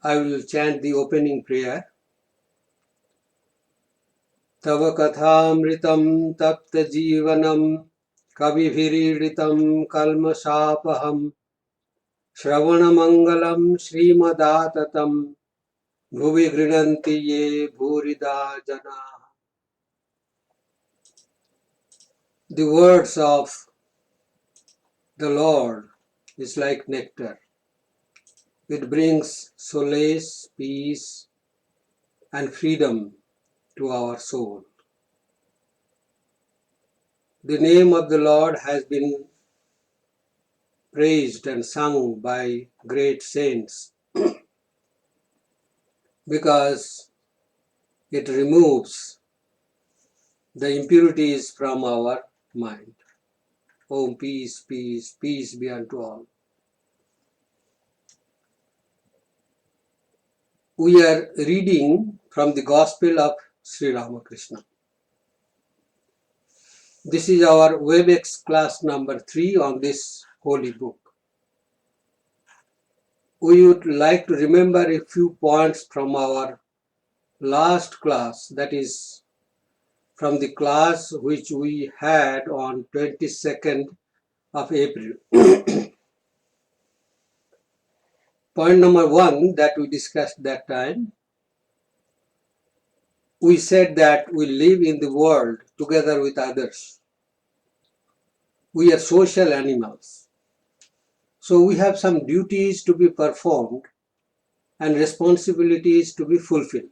I will chant the opening prayer. Tava kathamritam tapta jivanam kavibhiriditam kalmasapaham Shravanamangalam Srimadaatatam Bhuvi Grinanti Ye Bhurida Jana. The words of the Lord is like nectar. It brings solace, peace, and freedom to our soul. The name of the Lord has been praised and sung by great saints because it removes the impurities from our mind. Om, peace, peace, peace be unto all. We are reading from the Gospel of Sri Ramakrishna. This is our WebEx class number 3 on this holy book. We would like to remember a few points from our last class, that is from the class which we had on 22nd of April. Point number 1 that we discussed that time, we said that we live in the world together with others. We are social animals. So we have some duties to be performed and responsibilities to be fulfilled.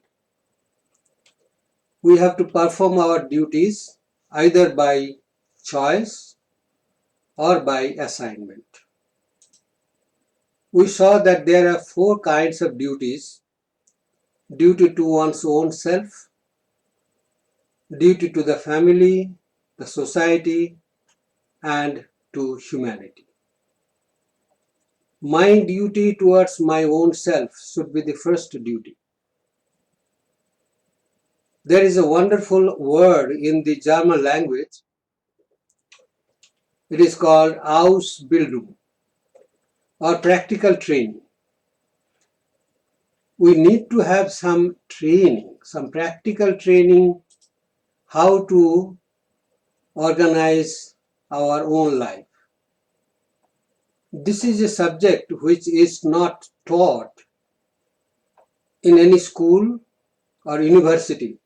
We have to perform our duties either by choice or by assignment. We saw that there are 4 kinds of duties: duty to one's own self, duty to the family, the society, and to humanity. My duty towards my own self should be the first duty. There is a wonderful word in the German language. It is called Ausbildung or practical training. We need to have some training, some practical training, how to organize our own life. This is a subject which is not taught in any school or university.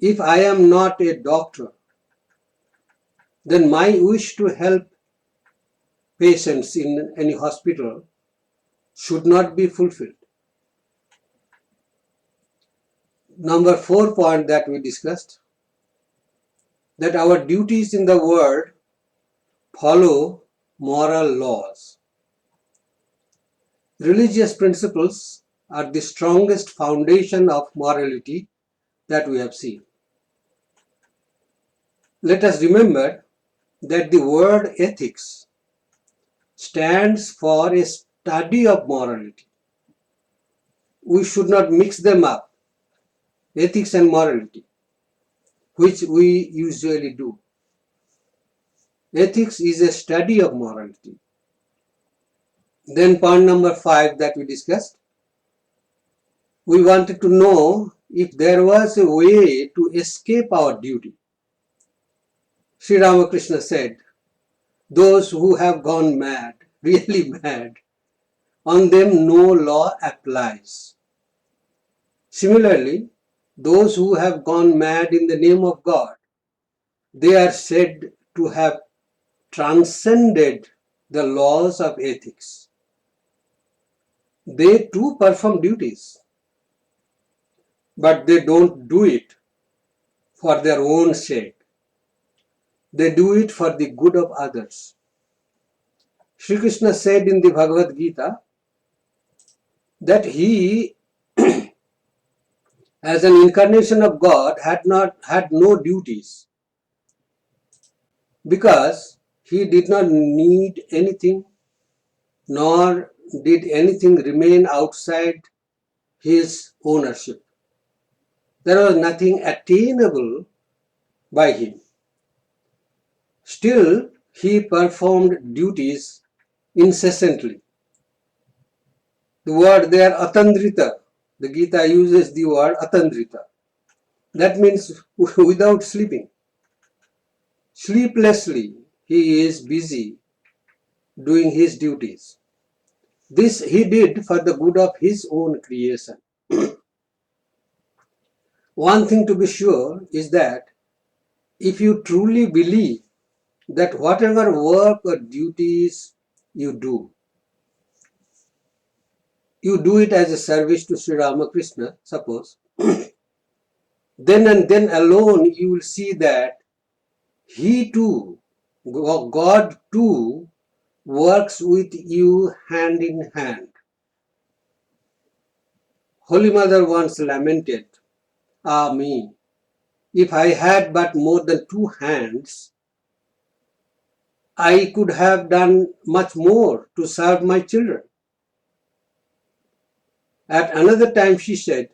If I am not a doctor, then my wish to help patients in any hospital should not be fulfilled. Number 4 point that we discussed, that our duties in the world follow moral laws. Religious principles are the strongest foundation of morality that we have seen. Let us remember that the word ethics stands for a study of morality. We should not mix them up, ethics and morality, which we usually do. Ethics is a study of morality. Then point number 5 that we discussed, we wanted to know if there was a way to escape our duty. Sri Ramakrishna said, those who have gone mad, really mad, on them no law applies. Similarly, those who have gone mad in the name of God, they are said to have transcended the laws of ethics. They too perform duties, but they don't do it for their own sake. They do it for the good of others. Sri Krishna said in the Bhagavad Gita that he, as an incarnation of God, had no duties because he did not need anything, nor did anything remain outside his ownership. There was nothing attainable by him. Still, he performed duties incessantly. The word there, atandrita, the Gita uses the word atandrita. That means without sleeping. Sleeplessly, he is busy doing his duties. This he did for the good of his own creation. One thing to be sure is that if you truly believe that whatever work or duties you do it as a service to Sri Ramakrishna, suppose, then and then alone you will see that he too, God too, works with you hand in hand. Holy Mother once lamented, "Ah me, if I had but more than two hands, I could have done much more to serve my children." At another time she said,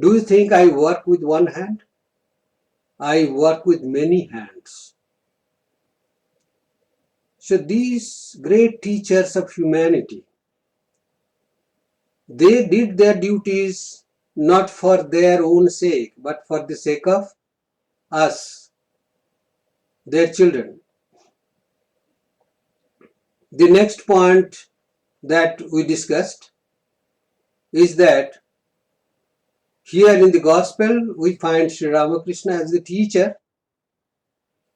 "Do you think I work with one hand? I work with many hands." So these great teachers of humanity, they did their duties not for their own sake, but for the sake of us, their children. The next point that we discussed is that here in the Gospel we find Sri Ramakrishna as the teacher,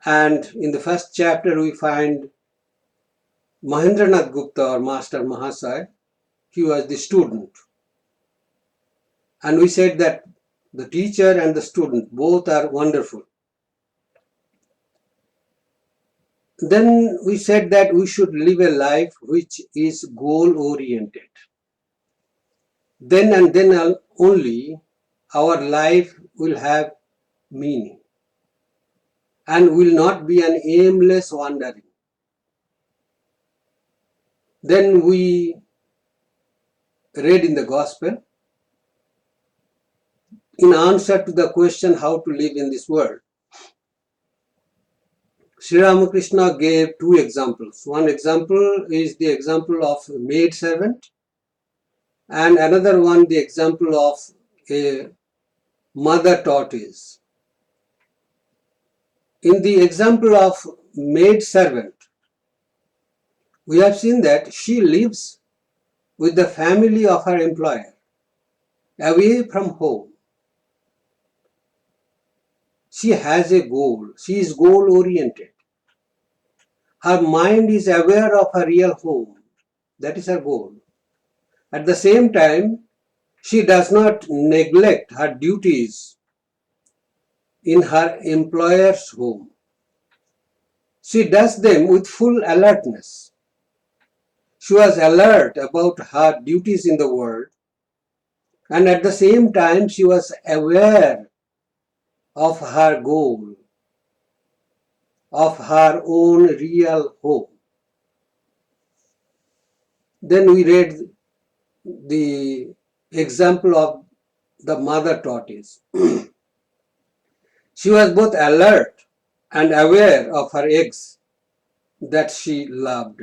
and in the first chapter we find Mahendranath Gupta or Master Mahasaya, he was the student. And we said that the teacher and the student both are wonderful. Then we said that we should live a life which is goal-oriented. Then and then only our life will have meaning and will not be an aimless wandering. Then we read in the Gospel, in answer to the question how to live in this world, Sri Ramakrishna gave two examples. One example is the example of a maid servant, and another one the example of a mother tortoise. In the example of maid servant, we have seen that she lives with the family of her employer, away from home. She has a goal. She is goal oriented. Her mind is aware of her real home. That is her goal. At the same time, she does not neglect her duties in her employer's home. She does them with full alertness. She was alert about her duties in the world, and at the same time she was aware of her goal, of her own real home. Then we read the example of the mother tortoise. She was both alert and aware of her eggs that she loved.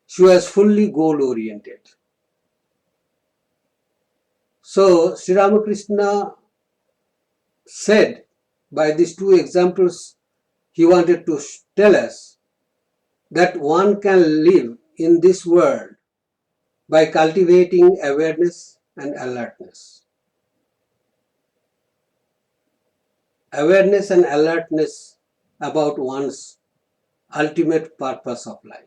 She was fully goal oriented. So Sri Ramakrishna said by these two examples, he wanted to tell us that one can live in this world by cultivating awareness and alertness. Awareness and alertness about one's ultimate purpose of life.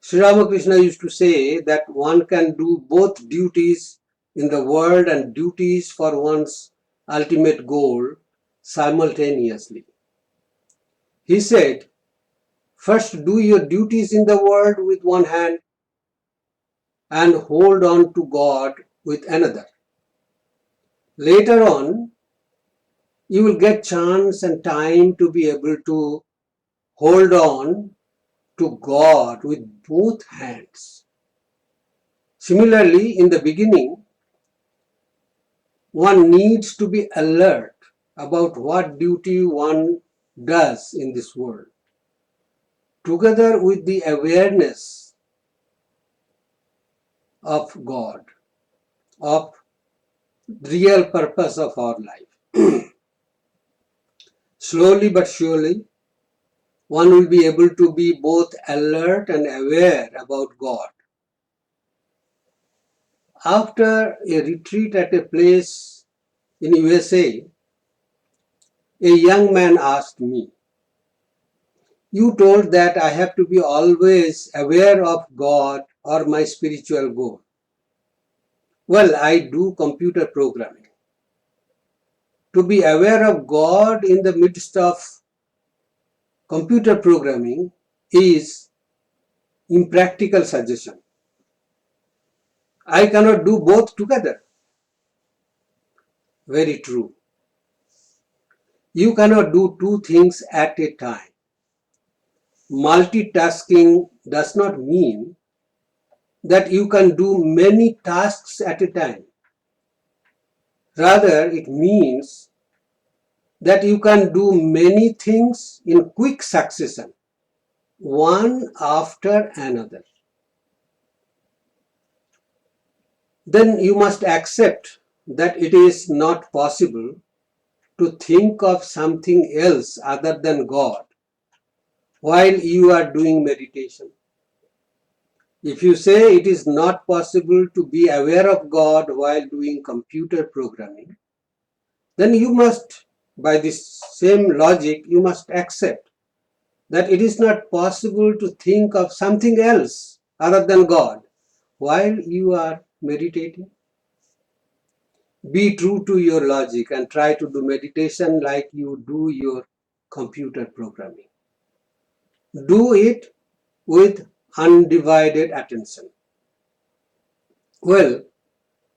Sri Ramakrishna used to say that one can do both duties in the world and duties for one's ultimate goal simultaneously. He said, first do your duties in the world with one hand and hold on to God with another. Later on, you will get chance and time to be able to hold on to God with both hands. Similarly, in the beginning, one needs to be alert about what duty one does in this world, together with the awareness of God, of real purpose of our life. Slowly but surely, one will be able to be both alert and aware about God. After a retreat at a place in USA, a young man asked me, "You told that I have to be always aware of God or my spiritual goal." Well, I do computer programming. To be aware of God in the midst of computer programming is impractical suggestion. I cannot do both together. Very true. You cannot do two things at a time. Multitasking does not mean that you can do many tasks at a time. Rather, it means that you can do many things in quick succession, one after another. Then you must accept that it is not possible to think of something else other than God while you are doing meditation. If you say it is not possible to be aware of God while doing computer programming, then you must, by this same logic, you must accept that it is not possible to think of something else other than God while you are meditating. Be true to your logic and try to do meditation like you do your computer programming. Do it with undivided attention. Well,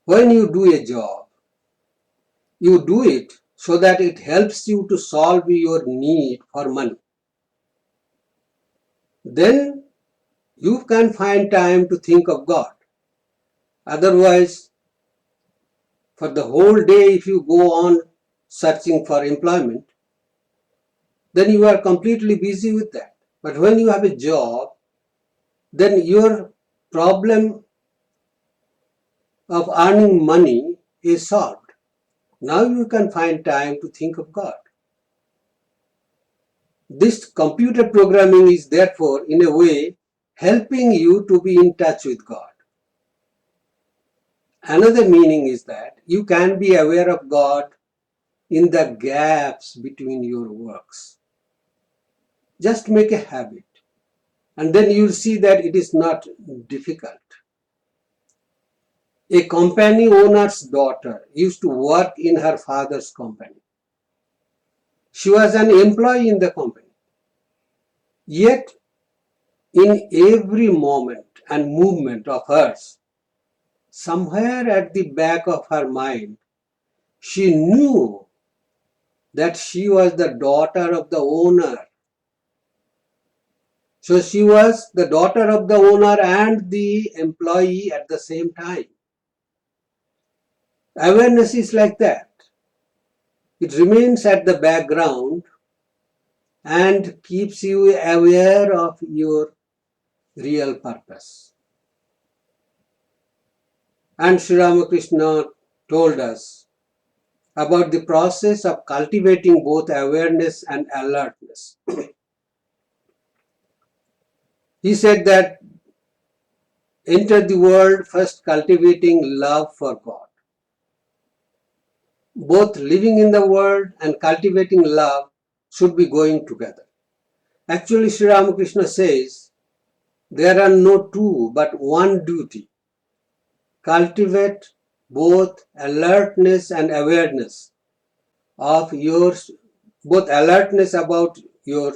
when you do a job, you do it so that it helps you to solve your need for money. Then you can find time to think of God. Otherwise, for the whole day, if you go on searching for employment, then you are completely busy with that. But when you have a job, then your problem of earning money is solved. Now you can find time to think of God. This computer programming is therefore, in a way, helping you to be in touch with God. Another meaning is that you can be aware of God in the gaps between your works. Just make a habit, and then you'll see that it is not difficult. A company owner's daughter used to work in her father's company. She was an employee in the company. Yet, in every moment and movement of hers, somewhere at the back of her mind, she knew that she was the daughter of the owner. So she was the daughter of the owner and the employee at the same time. Awareness is like that. It remains at the background and keeps you aware of your real purpose. And Sri Ramakrishna told us about the process of cultivating both awareness and alertness. He said that enter the world first cultivating love for God. Both living in the world and cultivating love should be going together. Actually, Sri Ramakrishna says there are no two but one duty. Cultivate both alertness and awareness of yours, both alertness about your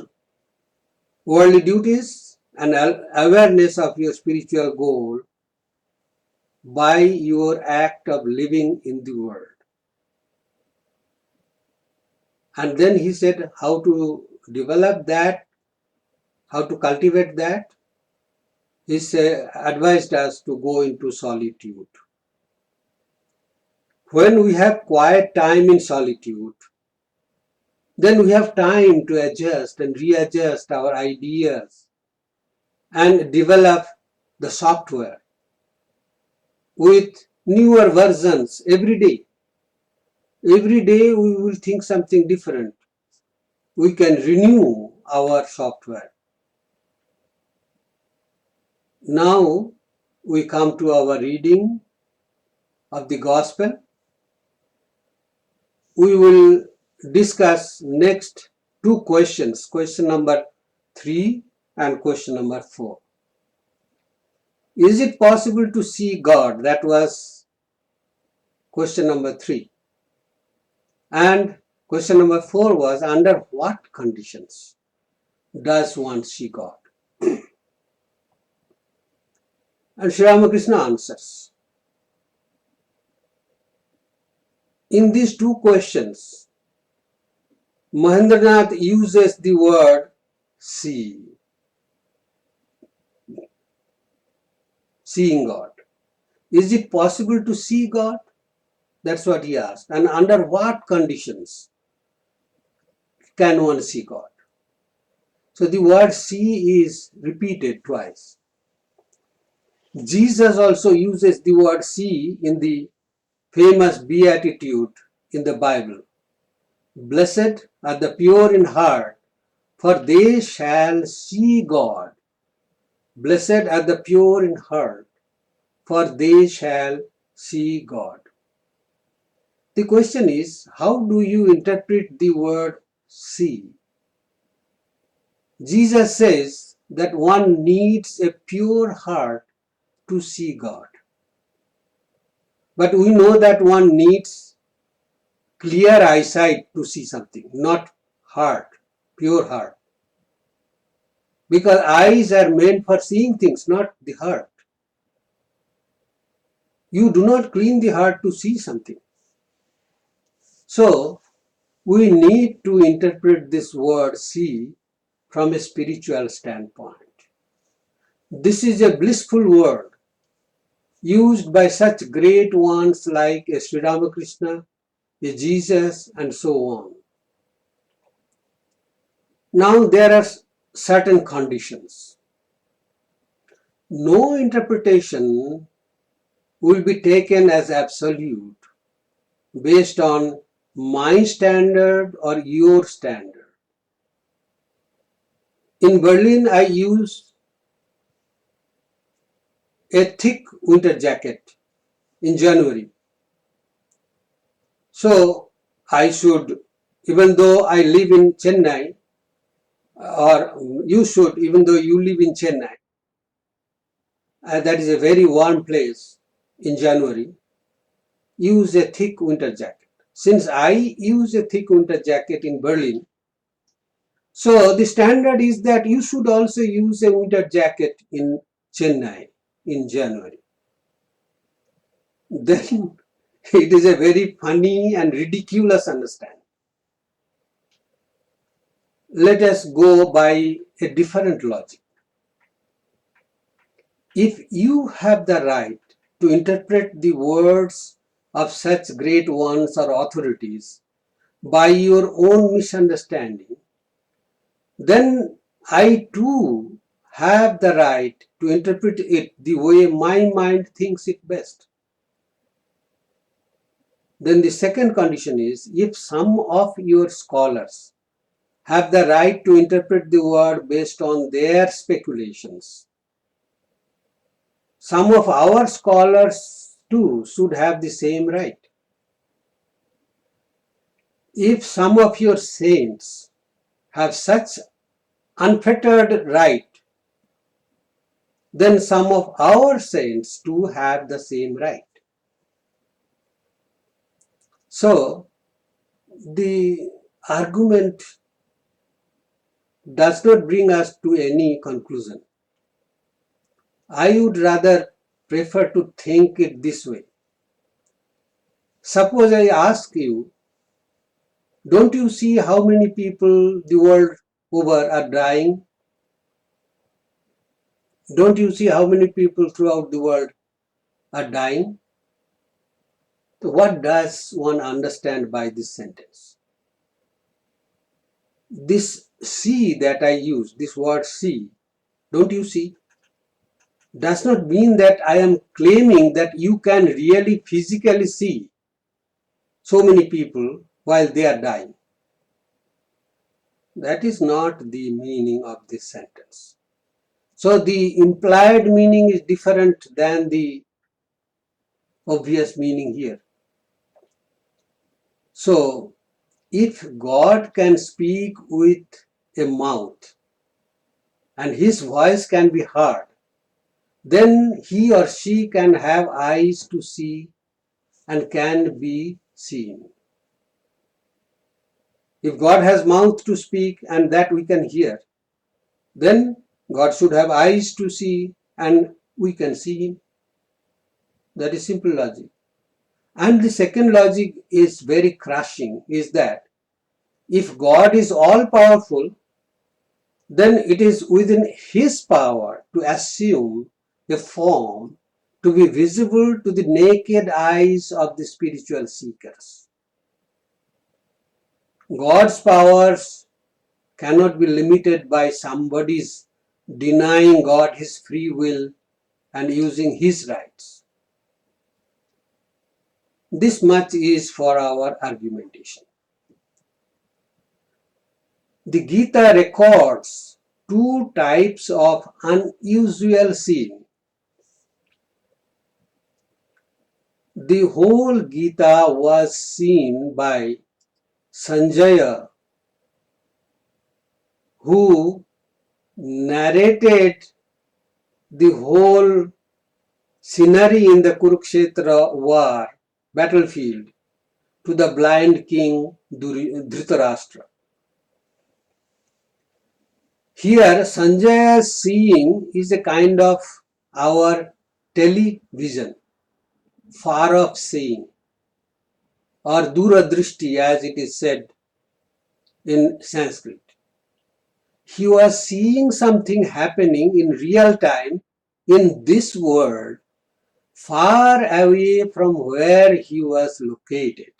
worldly duties and awareness of your spiritual goal by your act of living in the world. And then he said how to develop that, how to cultivate that. He advised us to go into solitude. When we have quiet time in solitude, then we have time to adjust and readjust our ideas and develop the software. with newer versions every day. Every day we will think something different. We can renew our software. Now we come to our reading of the Gospel. We will discuss next two questions, question number 3 and question number 4. Is it possible to see God? That was question number 3. And question number 4 was, under what conditions does one see God? And Sri Ramakrishna answers. In these two questions, Mahendranath uses the word see, seeing God. Is it possible to see God? That's what he asked. And under what conditions can one see God? So the word see is repeated twice. Jesus also uses the word see in the famous beatitude in the Bible. Blessed are the pure in heart, for they shall see God. Blessed are the pure in heart, for they shall see God. The question is, how do you interpret the word see? Jesus says that one needs a pure heart to see God. But we know that one needs clear eyesight to see something, not heart, pure heart. Because eyes are meant for seeing things, not the heart. You do not clean the heart to see something. So, we need to interpret this word see from a spiritual standpoint. This is a blissful word used by such great ones like a Sri Ramakrishna, a Jesus, and so on. Now there are certain conditions. No interpretation will be taken as absolute based on my standard or your standard. In Berlin, I used a thick winter jacket in January. So I should, even though I live in Chennai, or you should, even though you live in Chennai, that is a very warm place in January, use a thick winter jacket. Since I use a thick winter jacket in Berlin, so the standard is that you should also use a winter jacket in Chennai in January. Then it is a very funny and ridiculous understanding. Let us go by a different logic. If you have the right to interpret the words of such great ones or authorities by your own misunderstanding, then I too have the right to interpret it the way my mind thinks it best. Then the second condition is, if some of your scholars have the right to interpret the word based on their speculations, some of our scholars too should have the same right. If some of your saints have such unfettered right, then some of our saints too have the same right. So, the argument does not bring us to any conclusion. I would rather prefer to think it this way. Suppose I ask you, don't you see how many people the world over are dying? Don't you see how many people throughout the world are dying? So what does one understand by this sentence? This see that I use, this word see, don't you see? does not mean that I am claiming that you can really physically see so many people while they are dying. That is not the meaning of this sentence. So the implied meaning is different than the obvious meaning here. So if God can speak with a mouth and his voice can be heard, then he or she can have eyes to see and can be seen. If God has mouth to speak and that we can hear, then God should have eyes to see and we can see him. That is simple logic. And the second logic is very crushing, is that if God is all powerful, then it is within his power to assume a form to be visible to the naked eyes of the spiritual seekers. God's powers cannot be limited by somebody's denying God his free will and using his rights. This much is for our argumentation. The Gita records two types of unusual seeing. The whole Gita was seen by Sanjaya, who narrated the whole scenery in the Kurukshetra war battlefield to the blind king Dhritarashtra. Here, Sanjaya's seeing is a kind of our television, far off seeing, or Duradrishti as it is said in Sanskrit. He was seeing something happening in real time in this world, far away from where he was located.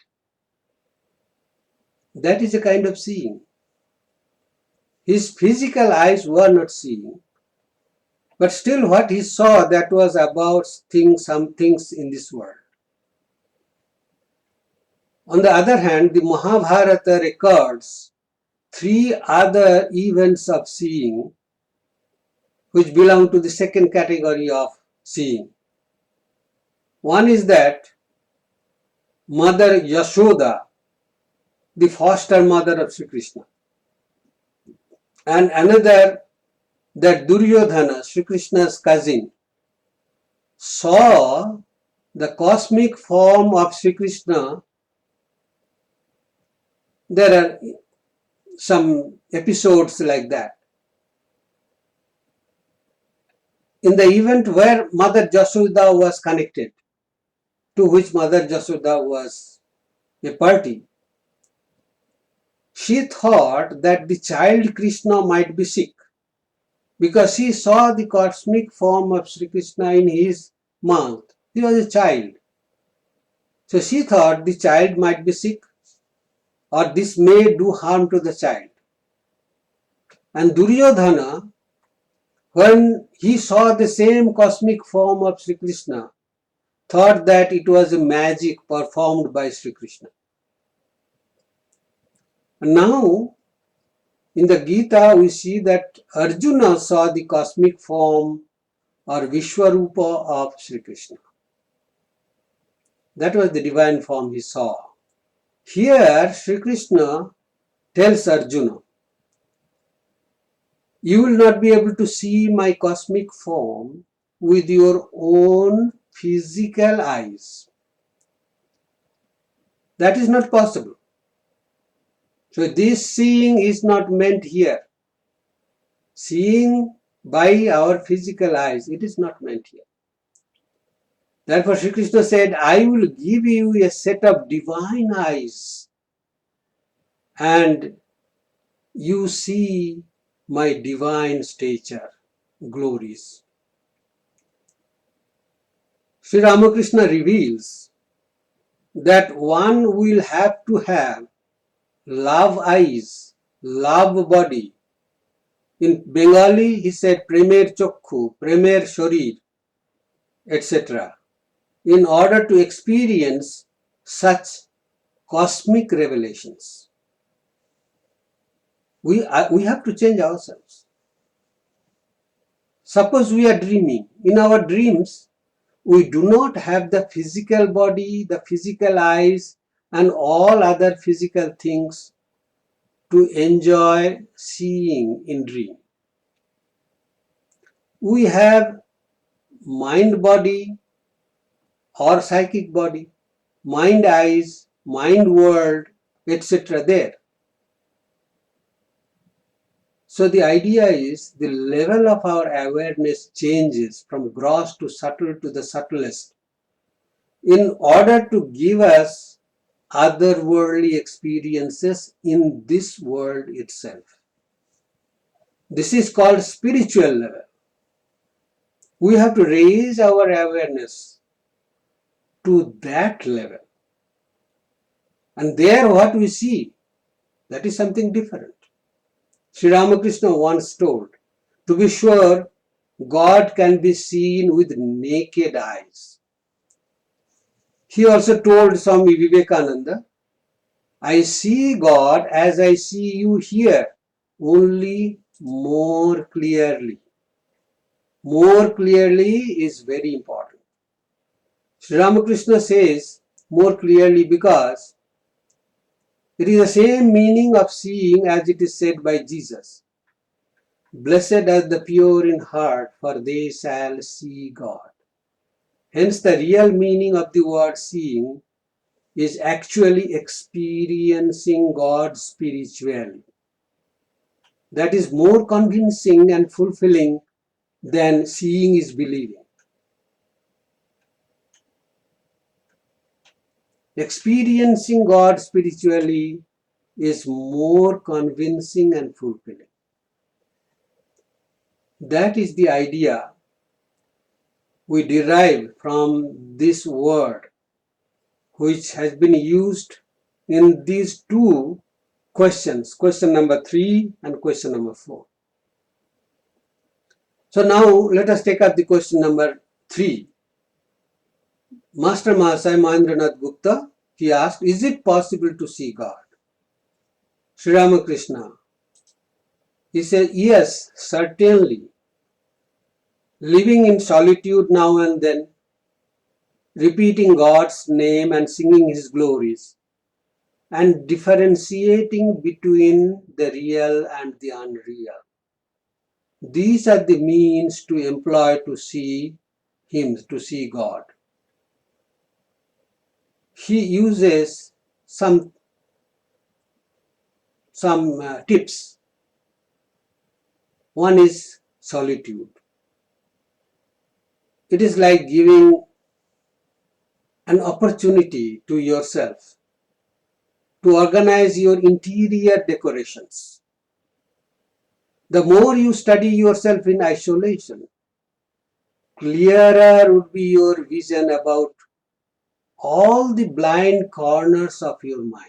That is a kind of seeing. His physical eyes were not seeing, but still what he saw, that was about some things in this world. On the other hand, the Mahabharata records three other events of seeing which belong to the second category of seeing. One is that Mother Yashoda, the foster mother of Sri Krishna, and another that Duryodhana, Sri Krishna's cousin, saw the cosmic form of Sri Krishna. There are some episodes like that. In the event where Mother Yashoda was connected, to which Mother Yashoda was a party, she thought that the child Krishna might be sick because she saw the cosmic form of Sri Krishna in his mouth. He was a child. So she thought the child might be sick or this may do harm to the child. And Duryodhana, when he saw the same cosmic form of Sri Krishna, thought that it was a magic performed by Sri Krishna. And now, in the Gita, we see that Arjuna saw the cosmic form or Vishwarupa of Sri Krishna. That was the divine form he saw. Here, Sri Krishna tells Arjuna, you will not be able to see my cosmic form with your own physical eyes. That is not possible. So this seeing is not meant here. Seeing by our physical eyes, it is not meant here. Therefore, Sri Krishna said, I will give you a set of divine eyes and you see my divine stature, glories. Sri Ramakrishna reveals that one will have to have love eyes, love body. In Bengali, he said, Premer Chokhu, Premer Shorir. etc., in order to experience such cosmic revelations. We have to change ourselves. Suppose we are dreaming. In our dreams, we do not have the physical body, the physical eyes, and all other physical things to enjoy seeing in dream. We have mind body or psychic body, mind eyes, mind world, etc. there. So the idea is the level of our awareness changes from gross to subtle to the subtlest in order to give us otherworldly experiences in this world itself. This is called spiritual level. We have to raise our awareness to that level. And there what we see, that is something different. Sri Ramakrishna once told, to be sure, God can be seen with naked eyes. He also told Swami Vivekananda, I see God as I see you here, only more clearly. More clearly is very important. Sri Ramakrishna says more clearly because it is the same meaning of seeing as it is said by Jesus. Blessed are the pure in heart, for they shall see God. Hence, the real meaning of the word seeing is actually experiencing God spiritually. That is more convincing and fulfilling than seeing is believing. Experiencing God spiritually is more convincing and fulfilling. That is the idea we derive from this word, which has been used in these two questions, question number 3 and question number 4. So now let us take up the question number 3. Master Mahasaya Mahendranath Gupta, he asked, is it possible to see God? Sri Ramakrishna, he said, yes, certainly. Living in solitude now and then, repeating God's name and singing His glories, and differentiating between the real and the unreal. These are the means to employ to see Him, to see God. He uses some tips. One is solitude. It is like giving an opportunity to yourself to organize your interior decorations. The more you study yourself in isolation, clearer would be your vision about all the blind corners of your mind.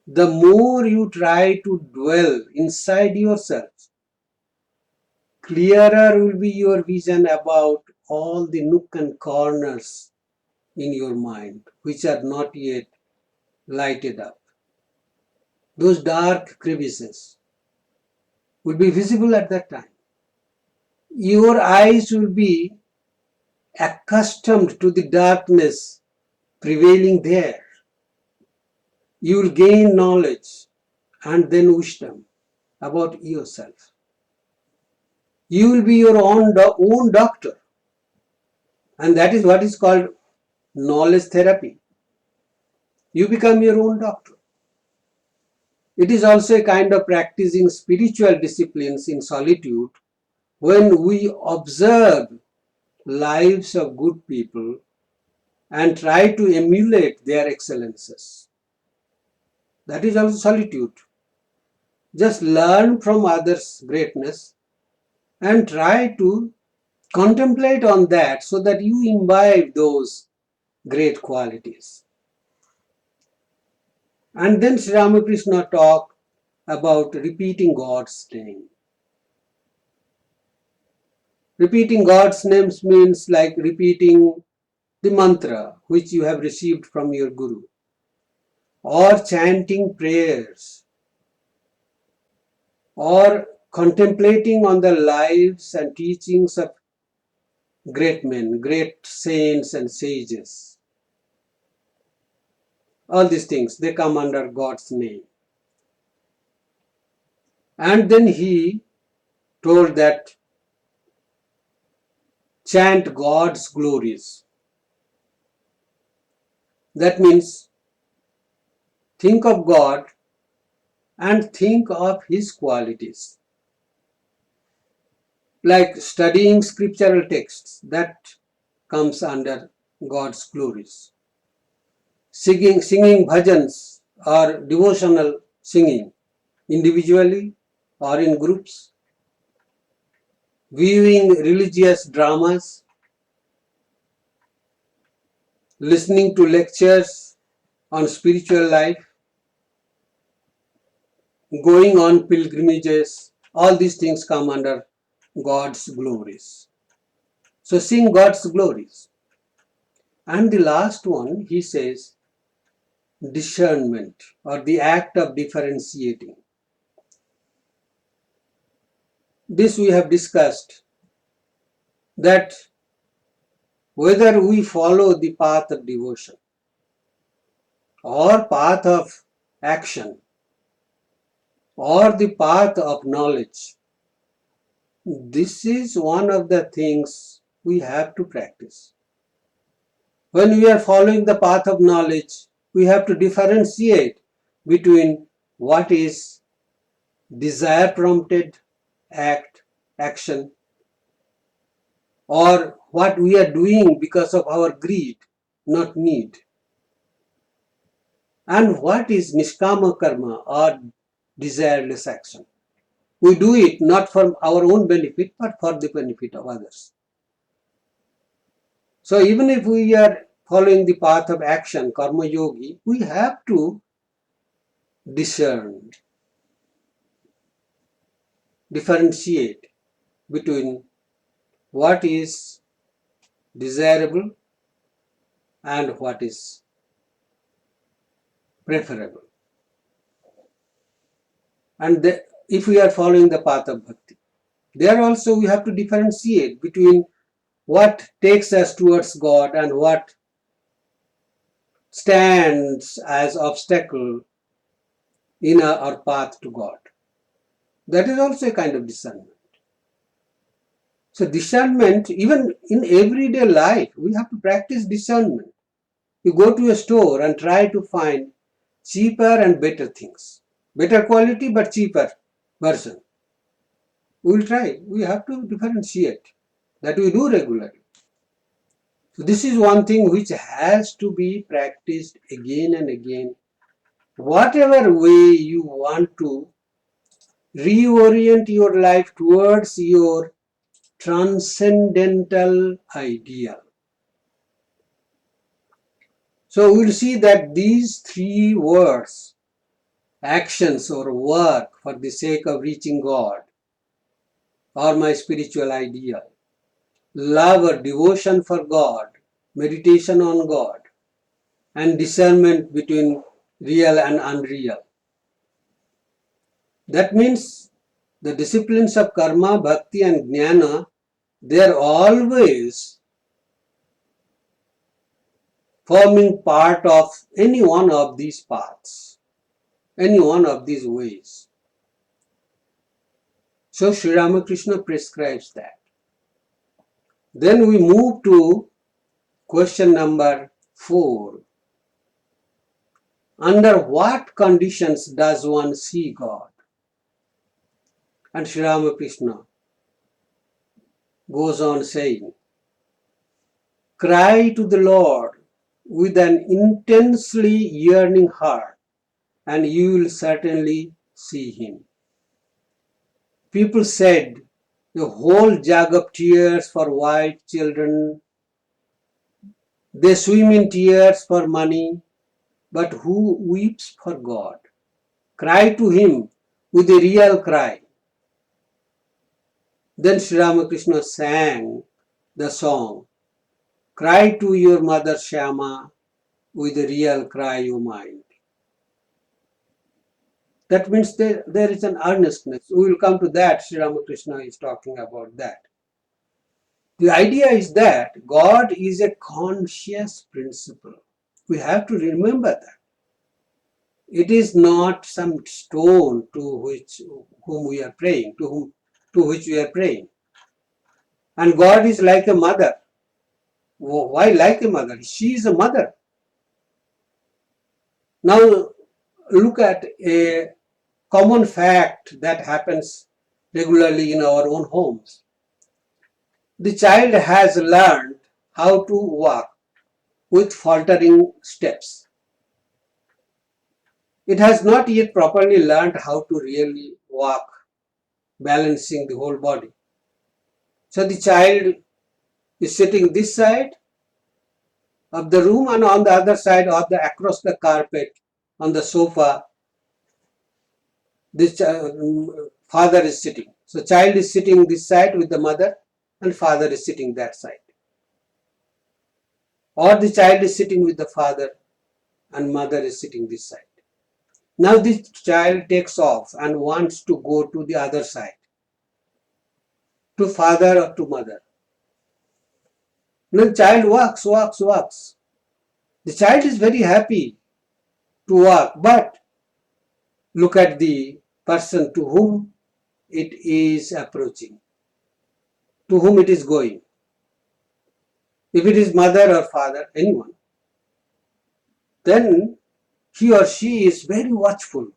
The more you try to dwell inside yourself, clearer will be your vision about all the nook and corners in your mind which are not yet lighted up. Those dark crevices will be visible at that time. Your eyes will be accustomed to the darkness prevailing there. You will gain knowledge and then wisdom about yourself. You will be your own doctor, and that is what is called knowledge therapy. You become your own doctor. It is also a kind of practicing spiritual disciplines in solitude when we observe lives of good people and try to emulate their excellences. That is also solitude. Just learn from others' greatness and try to contemplate on that so that you imbibe those great qualities. And then Sri Ramakrishna talked about repeating God's name. Repeating God's names means like repeating the mantra which you have received from your Guru, or chanting prayers, or contemplating on the lives and teachings of great men, great saints and sages. All these things, they come under God's name. And then he told that chant God's glories. That means think of God and think of His qualities. Like studying scriptural texts, that comes under God's glories. Singing bhajans or devotional singing, individually or in groups. Viewing religious dramas, listening to lectures on spiritual life, going on pilgrimages, all these things come under God's glories. So sing God's glories. And the last one, he says, discernment, or the act of differentiating. This we have discussed, that whether we follow the path of devotion or path of action or the path of knowledge, this is one of the things we have to practice. When we are following the path of knowledge, we have to differentiate between what is desire prompted action, or what we are doing because of our greed, not need, and what is nishkama karma, or desireless action. We do it not for our own benefit but for the benefit of others. So even if we are following the path of action, karma yogi, we have to discern, differentiate between what is desirable and what is preferable. And if we are following the path of bhakti, there also we have to differentiate between what takes us towards God and what stands as obstacle in our path to God. That is also a kind of discernment. So discernment, even in everyday life, we have to practice discernment. You go to a store and try to find cheaper and better things. Better quality but cheaper version. We will try. We have to differentiate. That we do regularly. So this is one thing which has to be practiced again and again. Whatever way you want to reorient your life towards your transcendental ideal. So we'll see that these three words, actions or work for the sake of reaching God, or my spiritual ideal, love or devotion for God, meditation on God, and discernment between real and unreal. That means the disciplines of karma, bhakti and jnana, they are always forming part of any one of these paths, any one of these ways. So Sri Ramakrishna prescribes that. Then we move to question number 4. Under what conditions does one see God? And Sri Ramakrishna goes on saying, cry to the Lord with an intensely yearning heart, and you will certainly see Him. People said, a whole jug of tears for white children. They swim in tears for money, but who weeps for God? Cry to Him with a real cry. Then Sri Ramakrishna sang the song, "Cry to your mother Shyama with a real cry you mind." That means there is an earnestness. We will come to that. Sri Ramakrishna is talking about that. The idea is that God is a conscious principle. We have to remember that. It is not some stone to whom we are praying, to which we are praying. And God is like a mother. Why like a mother? She is a mother. Now look at a common fact that happens regularly in our own homes. The child has learned how to walk with faltering steps. It has not yet properly learned how to really walk, balancing the whole body. So the child is sitting this side of the room and on the other side or across the carpet on the sofa, this father is sitting. So child is sitting this side with the mother and father is sitting that side. Or the child is sitting with the father and mother is sitting this side. Now this child takes off and wants to go to the other side, to father or to mother. Now the child walks. The child is very happy to walk, but look at the person to whom it is approaching, to whom it is going. If it is mother or father, anyone, then he or she is very watchful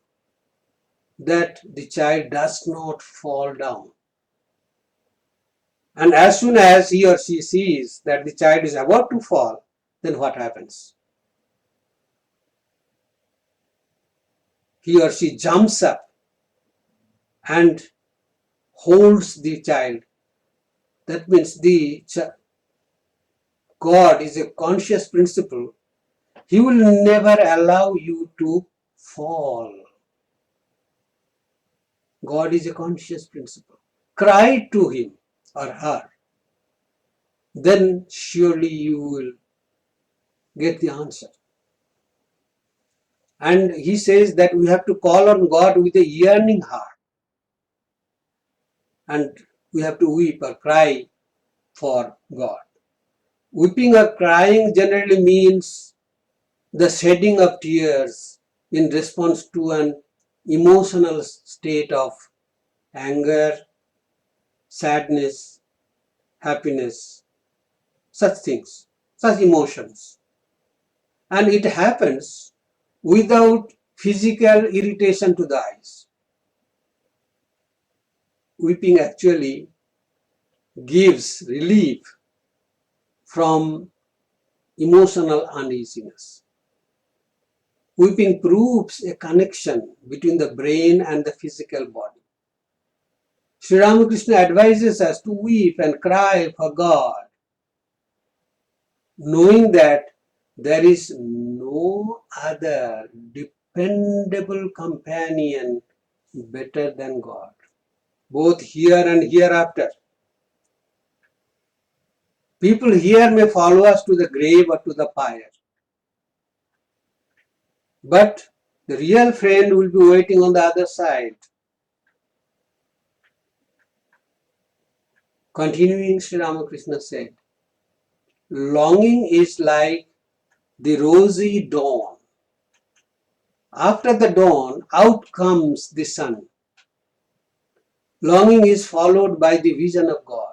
that the child does not fall down. And as soon as he or she sees that the child is about to fall, then what happens? He or she jumps up and holds the child. That means God is a conscious principle. He will never allow you to fall. God is a conscious principle. Cry to him or her. Then surely you will get the answer. And he says that we have to call on God with a yearning heart. And we have to weep or cry for God. Weeping or crying generally means the shedding of tears in response to an emotional state of anger, sadness, happiness, such things, such emotions. And it happens without physical irritation to the eyes. Weeping actually gives relief from emotional uneasiness. Weeping proves a connection between the brain and the physical body. Sri Ramakrishna advises us to weep and cry for God, knowing that there is no other dependable companion better than God, both here and hereafter. People here may follow us to the grave or to the fire, but the real friend will be waiting on the other side. Continuing, Sri Ramakrishna said, longing is like the rosy dawn. After the dawn, out comes the sun. Longing is followed by the vision of God.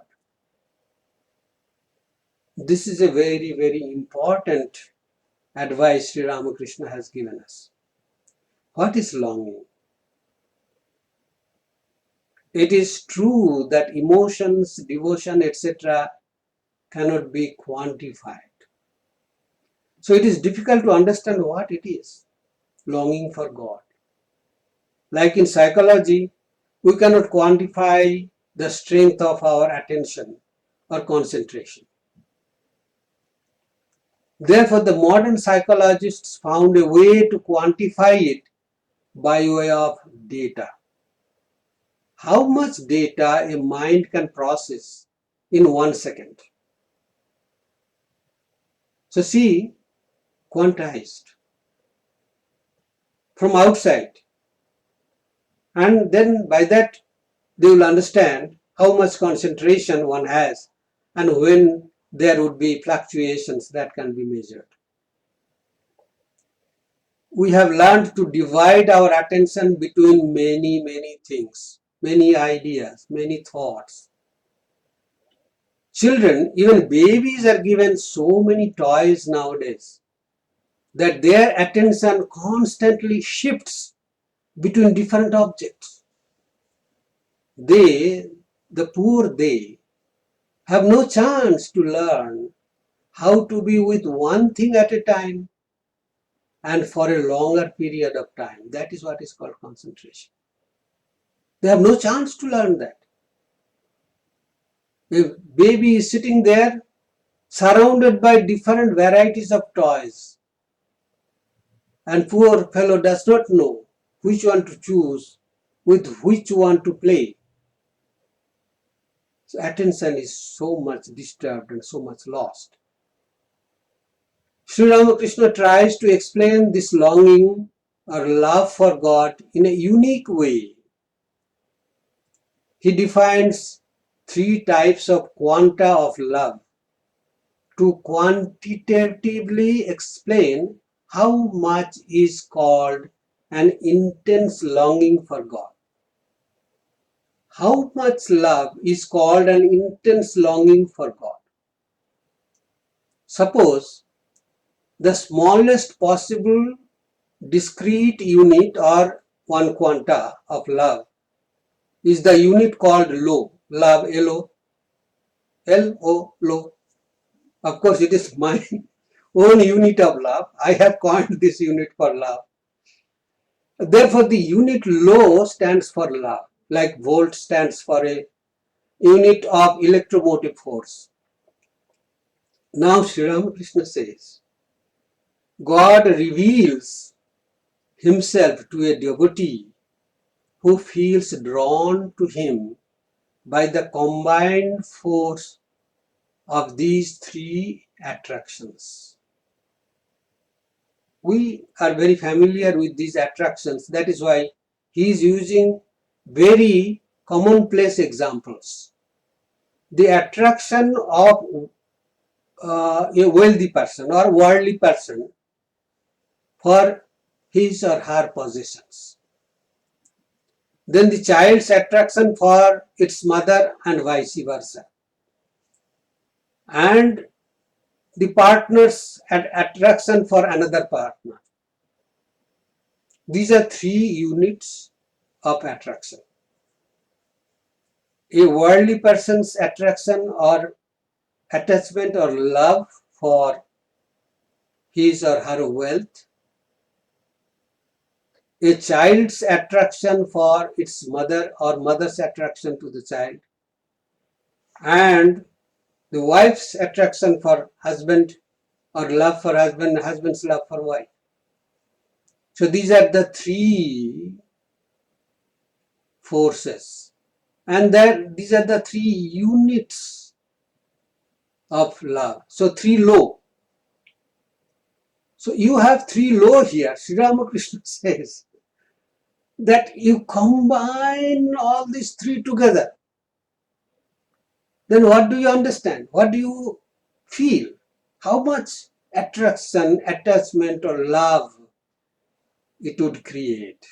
This is a very, very important advice Sri Ramakrishna has given us. What is longing? It is true that emotions, devotion, etc. cannot be quantified. So it is difficult to understand what it is, longing for God. Like in psychology, we cannot quantify the strength of our attention or concentration. Therefore, the modern psychologists found a way to quantify it by way of data. how much data a mind can process in 1 second. So see, quantized from outside, and then by that they will understand how much concentration one has and when there would be fluctuations that can be measured. We have learned to divide our attention between many things, many ideas, many thoughts. Children, even babies, are given so many toys nowadays that their attention constantly shifts between different objects. They, the poor they, have no chance to learn how to be with one thing at a time and for a longer period of time. That is what is called concentration. They have no chance to learn that. A baby is sitting there surrounded by different varieties of toys, and poor fellow does not know which one to choose, with which one to play. So attention is so much disturbed and so much lost. Sri Ramakrishna tries to explain this longing or love for God in a unique way. He defines 3 types of quanta of love to quantitatively explain how much is called an intense longing for God. How much love is called an intense longing for God? Suppose the smallest possible discrete unit or one quanta of love is the unit called lo, love, L-O, L-O, lo. Of course, it is my own unit of love. I have coined this unit for love. Therefore, the unit lo stands for love, like volt stands for a unit of electromotive force. Now, Sri Ramakrishna says, God reveals himself to a devotee who feels drawn to him by the combined force of these 3 attractions. We are very familiar with these attractions. That is why he is using very commonplace examples. The attraction of a wealthy person or worldly person for his or her possessions. Then the child's attraction for its mother and vice versa. And the partner's attraction for another partner. These are 3 units of attraction. A worldly person's attraction or attachment or love for his or her wealth, a child's attraction for its mother or mother's attraction to the child, and the wife's attraction for husband or love for husband, husband's love for wife. So these are the 3 forces, and that these are the 3 units of love. So 3 lo. So you have 3 lo here. Sri Ramakrishna says that you combine all these 3 together. Then what do you understand? What do you feel? How much attraction, attachment or love it would create?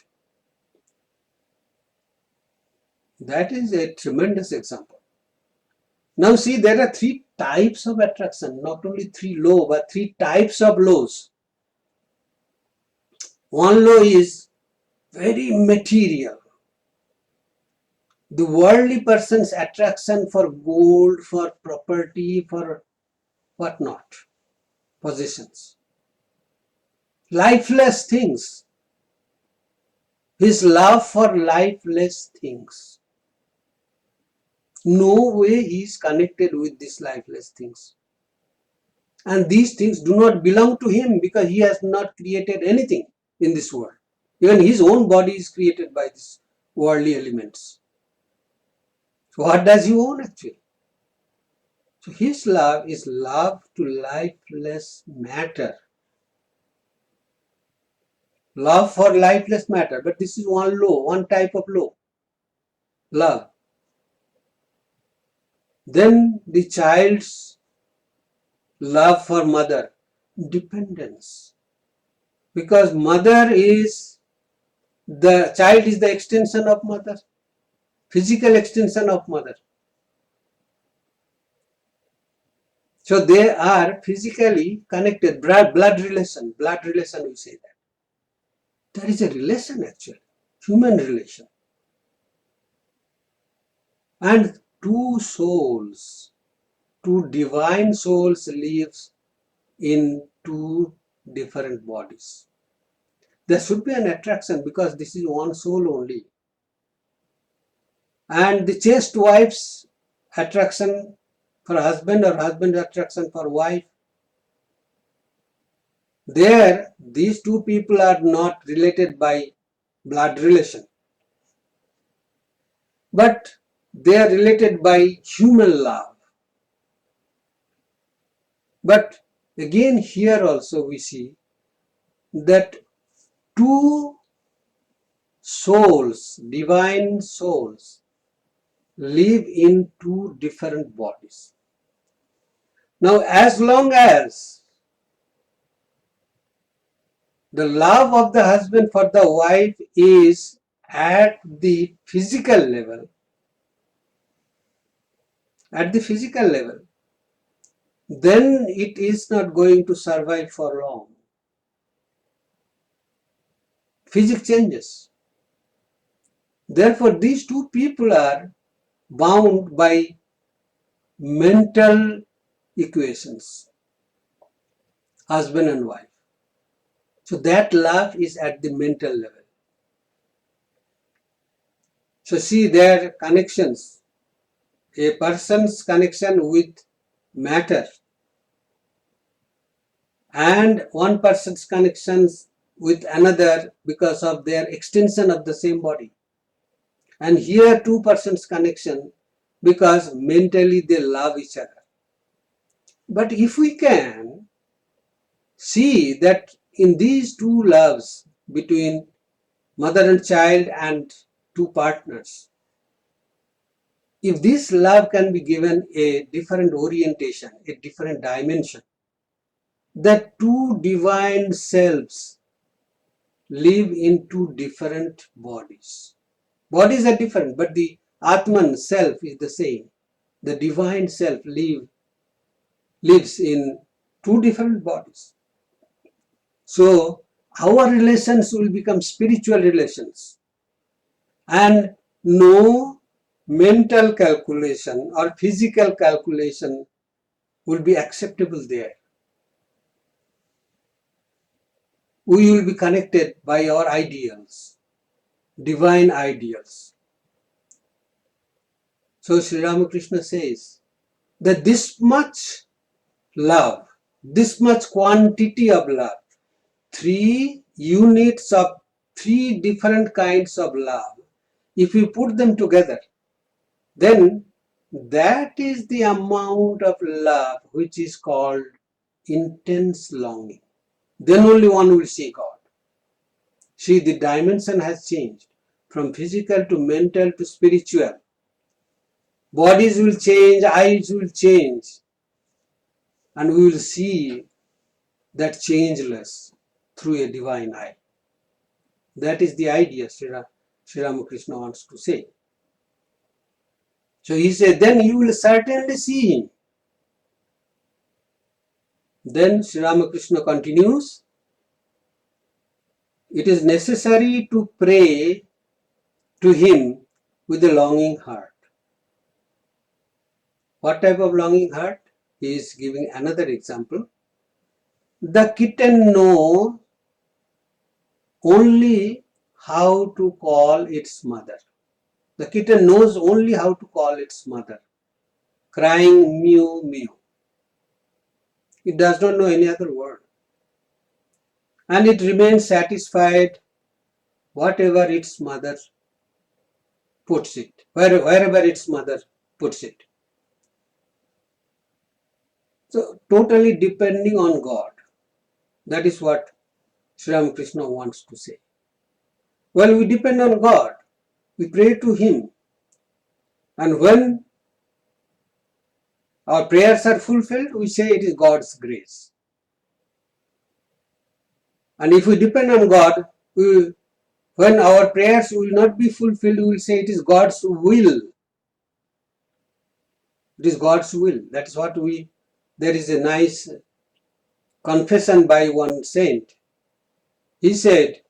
That is a tremendous example. Now see, there are 3 types of attraction, not only 3 lo, but 3 types of lows. One lo is very material. The worldly person's attraction for gold, for property, for whatnot, possessions. Lifeless things. His love for lifeless things. No way he is connected with these lifeless things. And these things do not belong to him because he has not created anything in this world. Even his own body is created by these worldly elements. What does he own actually? So his love is love to lifeless matter. Love for lifeless matter. But this is one type of love. Then the child's love for mother, dependence. Because the child is the extension of mother, physical extension of mother. So they are physically connected, blood relation we say that. There is a relation actually, human relation. And two divine souls lives in two different bodies. There should be an attraction because this is one soul only. And the chaste wife's attraction for husband or husband attraction for wife, there these two people are not related by blood relation, but they are related by human love. But again here also we see that two souls, divine souls, live in two different bodies. Now as long as the love of the husband for the wife is at the physical level, then it is not going to survive for long. Physics changes. Therefore, these two people are bound by mental equations, husband and wife. So that love is at the mental level. So see their connections, a person's connection with matter and one person's connections with another because of their extension of the same body. And here two persons connection because mentally they love each other. But if we can see that in these two loves between mother and child and two partners, if this love can be given a different orientation, a different dimension, that two divine selves live in two different bodies. Bodies are different, but the Atman self is the same. The divine self lives in two different bodies. So our relations will become spiritual relations, and no mental calculation or physical calculation will be acceptable there. We will be connected by our ideals, divine ideals. So Sri Ramakrishna says that this much love, this much quantity of love, three units of three different kinds of love, if we put them together, then that is the amount of love which is called intense longing. Then only one will see God. See, the dimension has changed from physical to mental to spiritual. Bodies will change, eyes will change, and we will see that changeless through a divine eye. That is the idea Sri Ramakrishna wants to say. So he said, then you will certainly see him. Then Sri Ramakrishna continues, it is necessary to pray to him with a longing heart. What type of longing heart? He is giving another example. The kitten knows only how to call its mother. The kitten knows only how to call its mother, crying mew mew. It does not know any other word. And it remains satisfied whatever its mother puts it, wherever its mother puts it. So totally depending on God. That is what Sri Ramakrishna wants to say. Well, we depend on God. We pray to Him. And when our prayers are fulfilled, we say it is God's grace. And if we depend on God, when our prayers will not be fulfilled, we will say it is God's will. It is God's will. That is what there is a nice confession by one saint. He said,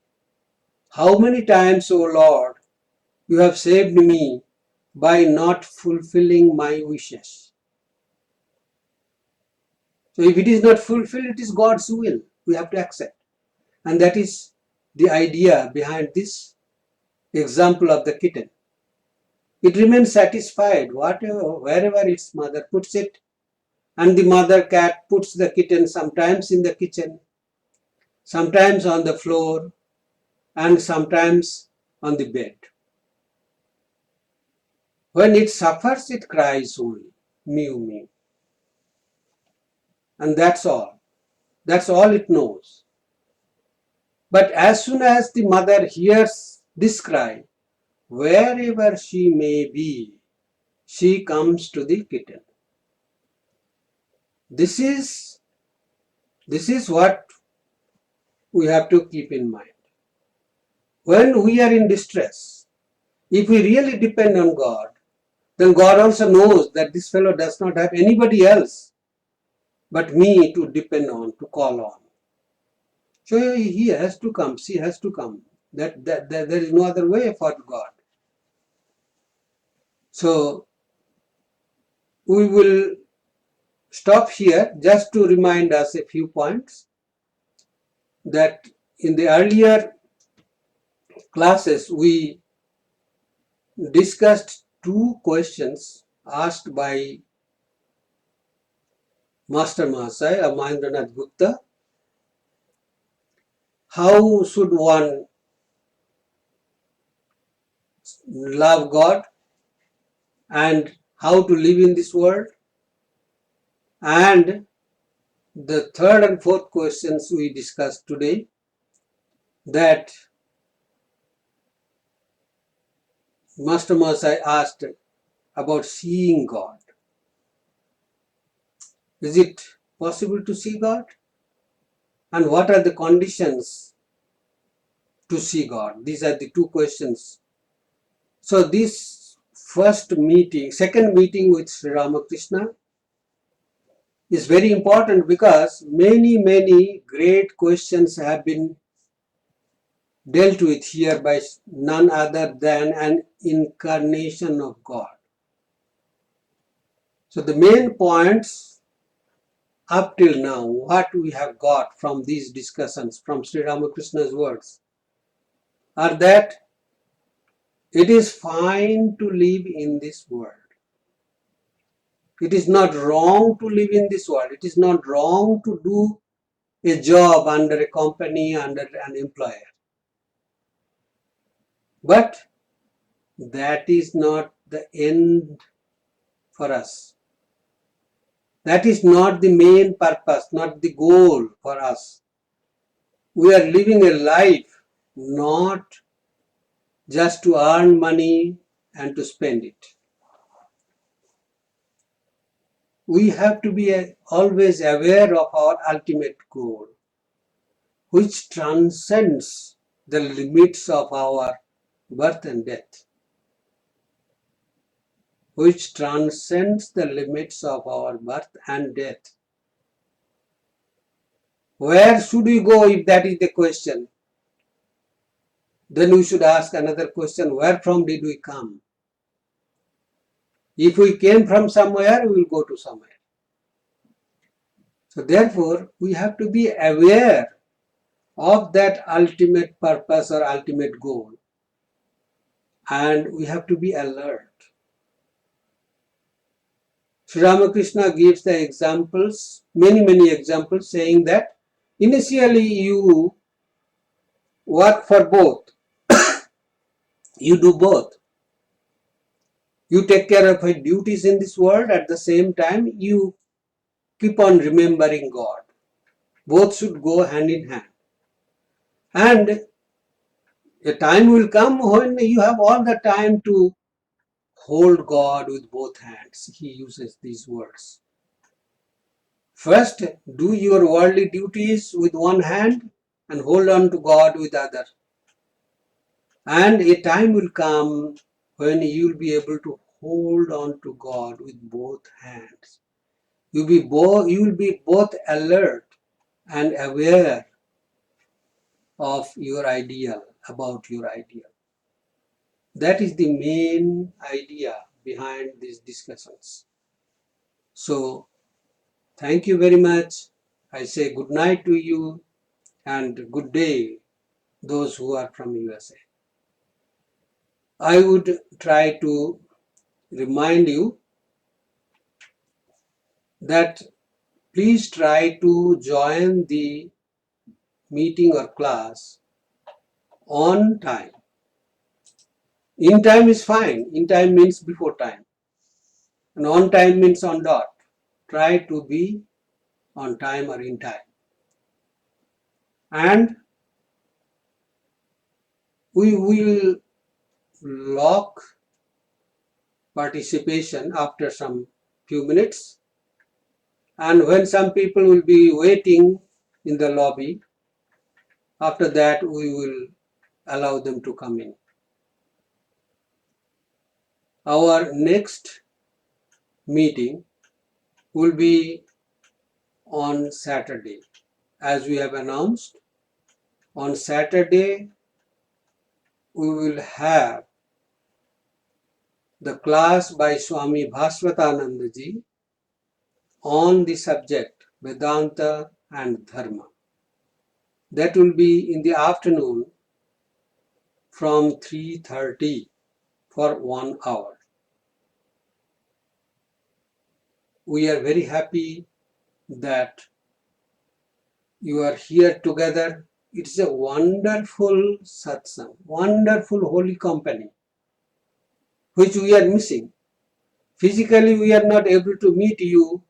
"How many times, O Lord, you have saved me by not fulfilling my wishes." So if it is not fulfilled, it is God's will. We have to accept. And that is the idea behind this example of the kitten. It remains satisfied wherever its mother puts it. And the mother cat puts the kitten sometimes in the kitchen, sometimes on the floor, and sometimes on the bed. When it suffers, it cries only, mew mew. And that's all. That's all it knows. But as soon as the mother hears this cry, wherever she may be, she comes to the kitten. This is what we have to keep in mind. When we are in distress, if we really depend on God, then God also knows that this fellow does not have anybody else but me to depend on, to call on. So he has to come, she has to come. That there is no other way for God. So we will stop here just to remind us a few points that in the earlier classes we discussed two questions asked by Master Mahasaya Mahendranath Gupta. How should one love God and how to live in this world? And the third and fourth questions we discussed today, that Master Mahasaya asked about seeing God. Is it possible to see God? And what are the conditions to see God? These are the two questions. So this second meeting with Sri Ramakrishna is very important because many great questions have been dealt with here by none other than an incarnation of God. So the main points up till now, what we have got from these discussions, from Sri Ramakrishna's words, are that it is fine to live in this world. It is not wrong to live in this world. It is not wrong to do a job under a company, under an employer. But that is not the end for us. That is not the main purpose, not the goal for us. We are living a life not just to earn money and to spend it. We have to be always aware of our ultimate goal, which transcends the limits of our birth and death. Which transcends the limits of our birth and death. Where should we go if that is the question? Then we should ask another question, where from did we come? If we came from somewhere, we will go to somewhere. So therefore, we have to be aware of that ultimate purpose or ultimate goal. And we have to be alert. Sri Ramakrishna gives the examples, many examples, saying that initially you work for both. You do both. You take care of your duties in this world, at the same time you keep on remembering God. Both should go hand in hand. And a time will come when you have all the time to hold God with both hands. He uses these words. First, do your worldly duties with one hand and hold on to God with the other. And a time will come when you will be able to hold on to God with both hands. You will be both alert and aware of your ideal, about your ideal. That is the main idea behind these discussions. So, thank you very much. I say good night to you and good day, those who are from USA. I would try to remind you that please try to join the meeting or class on time. In time is fine. In time means before time. And on time means on dot. Try to be on time or in time. And we will lock participation after some few minutes. And when some people will be waiting in the lobby, after that we will allow them to come in. Our next meeting will be on Saturday. As we have announced, on Saturday we will have the class by Swami Baneshananda ji on the subject Vedanta and Dharma. That will be in the afternoon from 3:30 for 1 hour. We are very happy that you are here together. It's a wonderful satsang, wonderful holy company, which we are missing. Physically, we are not able to meet you,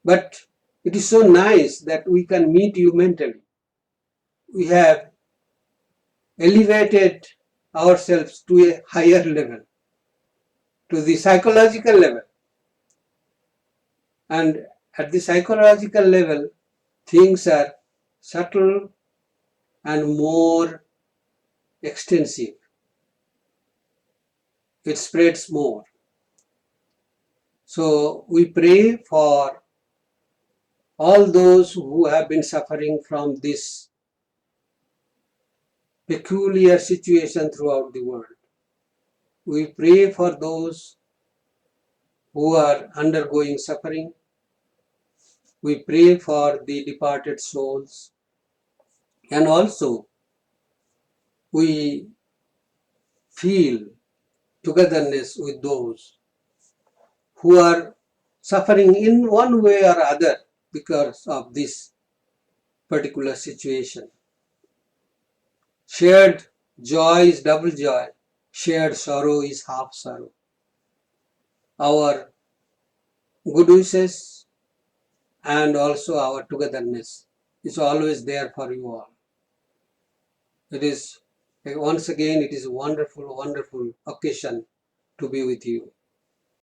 but it is so nice that we can meet you mentally. We have elevated ourselves to a higher level, to the psychological level. And at the psychological level, things are subtle and more extensive. It spreads more. So we pray for all those who have been suffering from this peculiar situation throughout the world. We pray for those who are undergoing suffering. We pray for the departed souls. And also we feel togetherness with those who are suffering in one way or other because of this particular situation. Shared joy is double joy. Shared sorrow is half sorrow. Our good wishes and also our togetherness is always there for you all. It is, once again, it is a wonderful, wonderful occasion to be with you.